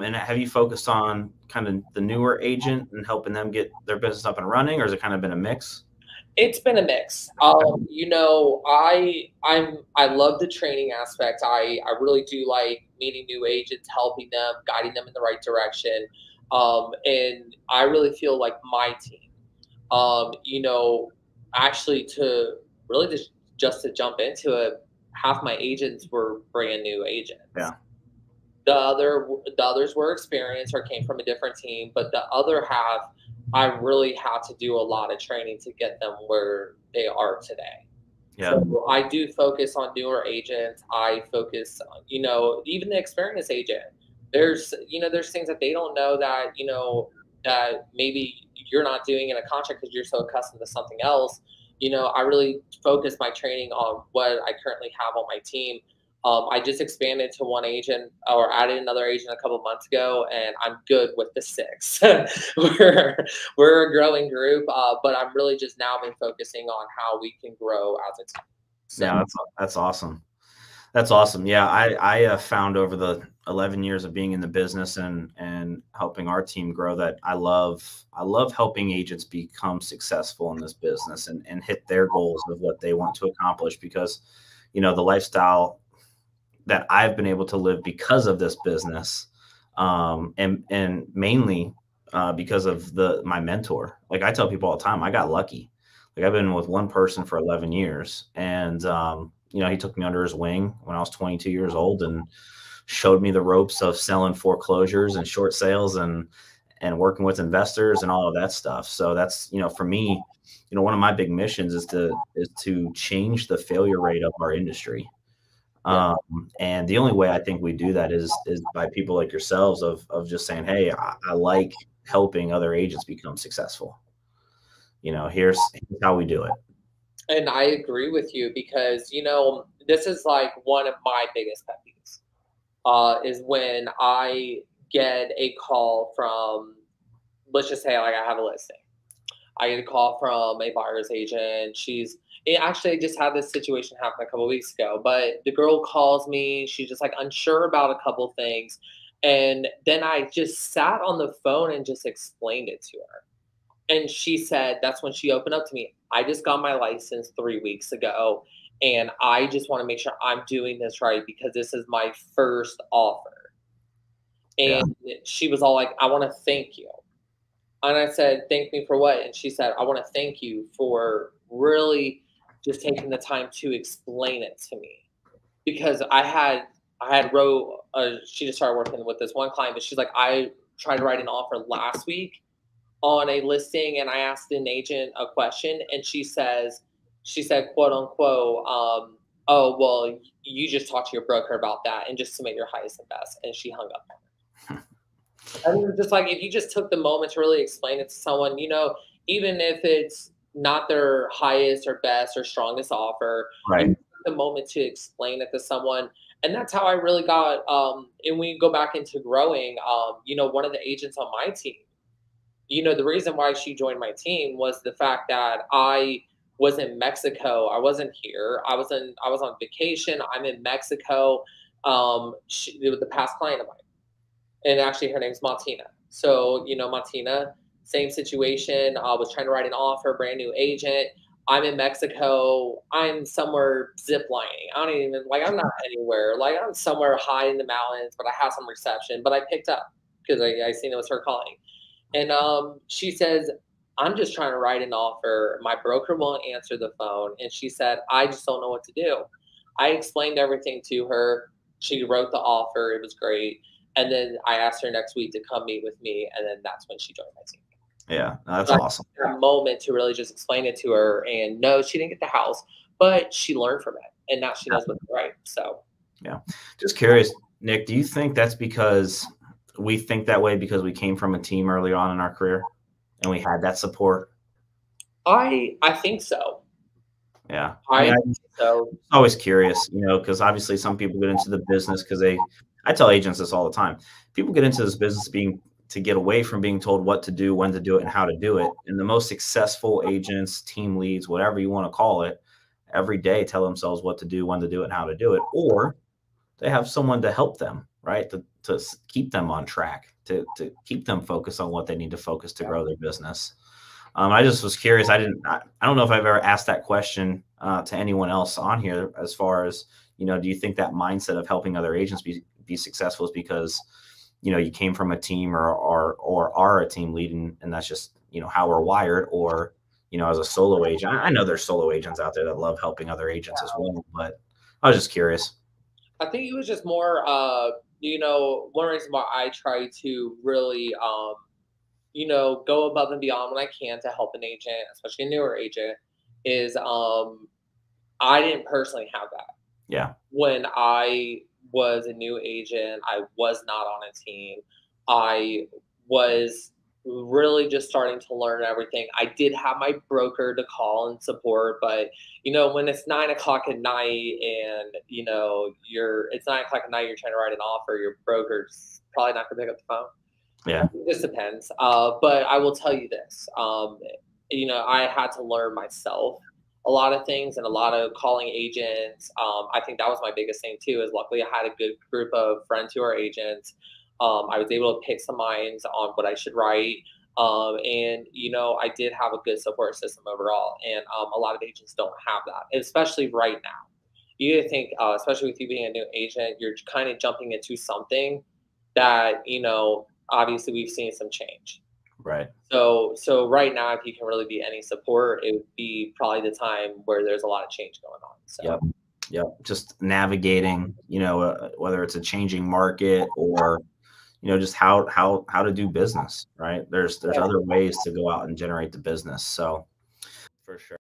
And have you focused on kind of the newer agent and helping them get their business up and running, or has it kind of been a mix? It's been a mix. I love the training aspect. I really do like meeting new agents, helping them, guiding them in the right direction. And I really feel like my team, you know, actually to really just to jump into it, half my agents were brand new agents. Yeah. The others were experienced or came from a different team, but the other half, I really had to do a lot of training to get them where they are today. Yeah. So I do focus on newer agents. I focus on, even the experienced agent. There's things that they don't know that, that maybe you're not doing in a contract because you're so accustomed to something else. I really focus my training on what I currently have on my team. I just expanded to one agent or added another agent a couple months ago, and I'm good with the six. we're a growing group, but I'm really just now been focusing on how we can grow as a team. So. Yeah, that's awesome. That's awesome. Yeah, I found over the 11 years of being in the business and helping our team grow that I love helping agents become successful in this business and hit their goals of what they want to accomplish, because the lifestyle that I've been able to live because of this business, and mainly because of my mentor. Like I tell people all the time, I got lucky. Like I've been with one person for 11 years, and he took me under his wing when I was 22 years old and showed me the ropes of selling foreclosures and short sales and working with investors and all of that stuff. So that's, for me, one of my big missions is to change the failure rate of our industry. And the only way I think we do that is by people like yourselves of just saying, hey, I like helping other agents become successful. Here's how we do it. And I agree with you because, this is like one of my biggest pet peeves, is when I get a call from, let's just say like I have a listing. I get a call from a buyer's agent. I just had this situation happen a couple of weeks ago, but the girl calls me. She's just like unsure about a couple things. And then I just sat on the phone and just explained it to her. And she said, that's when she opened up to me. I just got my license 3 weeks ago, and I just want to make sure I'm doing this right because this is my first offer. And she was all like, I want to thank you. And I said, thank me for what? And she said, I want to thank you for really just taking the time to explain it to me. Because she just started working with this one client, but she's like, I tried to write an offer last week on a listing, and I asked an agent a question, and she said, quote unquote, oh, well, you just talk to your broker about that and just submit your highest and best. And she hung up on her. I mean, just like if you just took the moment to really explain it to someone, even if it's not their highest or best or strongest offer, right? The moment to explain it to someone. And that's how I really got, and when you go back into growing, one of the agents on my team, the reason why she joined my team was the fact that I was in Mexico. I wasn't here. I was on vacation. I'm in Mexico. It was the past client of mine. And actually her name's Martina. So, Martina, same situation. I was trying to write an offer, brand new agent. I'm in Mexico. I'm somewhere ziplining. I'm not anywhere. Like I'm somewhere high in the mountains, but I have some reception. But I picked up because I seen it was her calling. And she says, I'm just trying to write an offer. My broker won't answer the phone. And she said, I just don't know what to do. I explained everything to her. She wrote the offer. It was great. And then I asked her next week to come meet with me. And then that's when she joined my team. Yeah, that's awesome. A moment to really just explain it to her. And no, she didn't get the house, but she learned from it. And now she knows what's right. So, yeah. Just curious, Nick, do you think that's because we think that way because we came from a team early on in our career and we had that support? I think so. Yeah. I think so. I'm always curious, because obviously some people get into the business because I tell agents this all the time. People get into this business to get away from being told what to do, when to do it, and how to do it. And the most successful agents, team leads, whatever you want to call it, every day tell themselves what to do, when to do it, and how to do it. Or they have someone to help them, right? keep them on track, to keep them focused on what they need to focus to grow their business. I just was curious. I don't know if I've ever asked that question to anyone else on here, as far as, do you think that mindset of helping other agents be successful is because, you came from a team or are a team lead, and that's just, how we're wired, or, as a solo agent? I know there's solo agents out there that love helping other agents as well, but I was just curious. I think it was just more, one reason why I try to really, go above and beyond when I can to help an agent, especially a newer agent, is I didn't personally have that. Yeah. When I was a new agent, I was not on a team. I was really just starting to learn everything. I did have my broker to call and support, but when it's 9 o'clock at night and it's 9 o'clock at night, you're trying to write an offer, your broker's probably not gonna pick up the phone. Yeah. It just depends. But I will tell you this. I had to learn myself a lot of things, and a lot of calling agents. I think that was my biggest thing too, is luckily I had a good group of friends who are agents. I was able to pick some minds on what I should write. And I did have a good support system overall. And a lot of agents don't have that, especially right now. You think, especially with you being a new agent, you're kind of jumping into something that, obviously we've seen some change. Right. So right now, if you can really be any support, it would be probably the time where there's a lot of change going on. So. Yep. Just navigating, whether it's a changing market or, just how to do business, right? There's other ways to go out and generate the business. So for sure.